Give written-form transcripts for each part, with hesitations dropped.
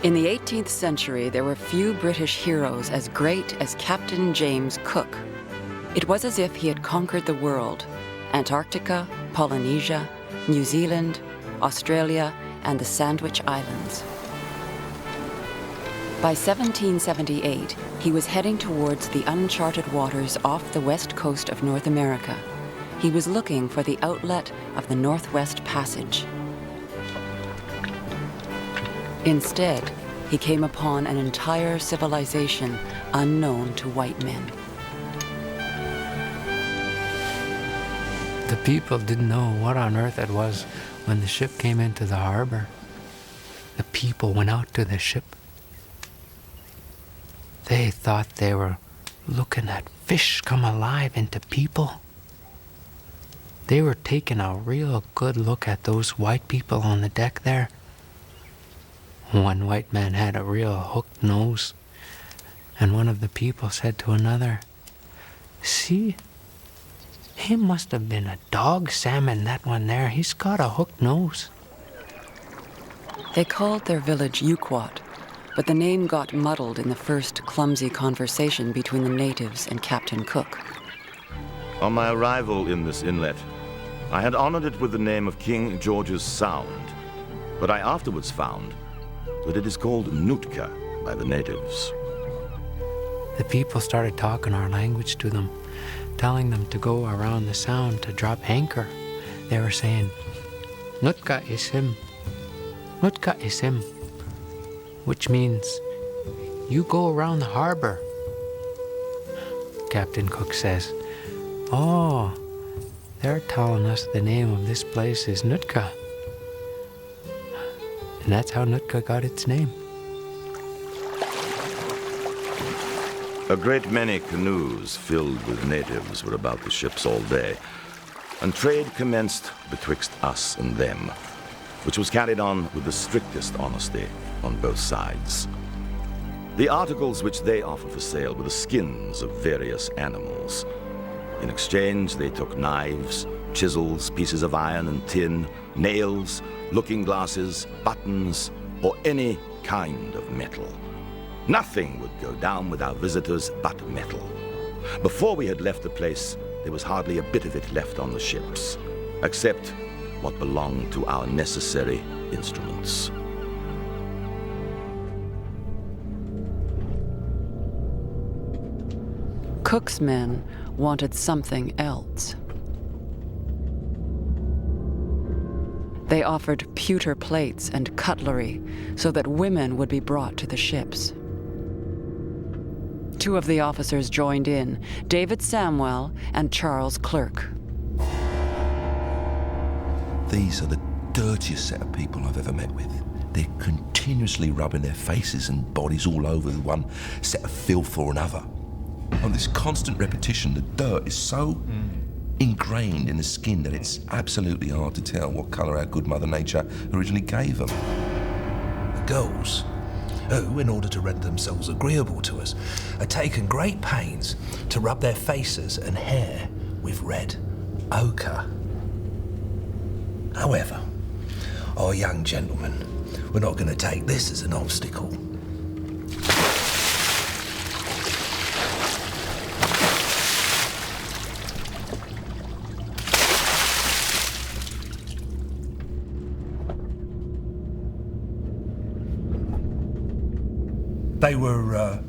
In the 18th century, there were few British heroes as great as Captain James Cook. It was as if he had conquered the world: Antarctica, Polynesia, New Zealand, Australia, and the Sandwich Islands. By 1778, he was heading towards the uncharted waters off the west coast of North America. He was looking for the outlet of the Northwest Passage. Instead, he came upon an entire civilization unknown to white men. The people didn't know what on earth it was when the ship came into the harbor. The people went out to the ship. They thought they were looking at fish come alive into people. They were taking a real good look at those white people on the deck there. One white man had a real hooked nose, and one of the people said to another, "See, he must have been a dog salmon, that one there. He's got a hooked nose." They called their village Yuquot, but the name got muddled in the first clumsy conversation between the natives and Captain Cook. On my arrival in this inlet, I had honored it with the name of King George's Sound, but I afterwards found that it is called Nootka by the natives. The people started talking our language to them, telling them to go around the sound to drop anchor. They were saying, "Nootka is him, Nootka is him," which means, "You go around the harbor." Captain Cook says, "Oh, they're telling us the name of this place is Nootka." And that's how Nootka got its name. A great many canoes filled with natives were about the ships all day, and trade commenced betwixt us and them, which was carried on with the strictest honesty on both sides. The articles which they offered for sale were the skins of various animals. In exchange, they took knives, chisels, pieces of iron and tin, nails, looking glasses, buttons, or any kind of metal. Nothing would go down with our visitors but metal. Before we had left the place, there was hardly a bit of it left on the ships, except what belonged to our necessary instruments. Cook's men wanted something else. They offered pewter plates and cutlery so that women would be brought to the ships. Two of the officers joined in, David Samwell and Charles Clerk. These are the dirtiest set of people I've ever met with. They're continuously rubbing their faces and bodies all over with one set of filth or another. On this constant repetition, the dirt is so ingrained in the skin that it's absolutely hard to tell what colour our good Mother Nature originally gave them. The girls, who, in order to render themselves agreeable to us, are taking great pains to rub their faces and hair with red ochre. However, our young gentlemen were not going to take this as an obstacle. They were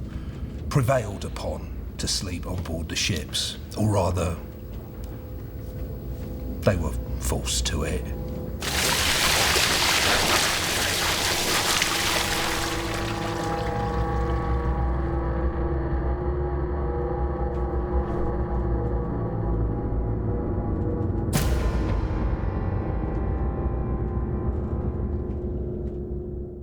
prevailed upon to sleep on board the ships, or rather, they were forced to it.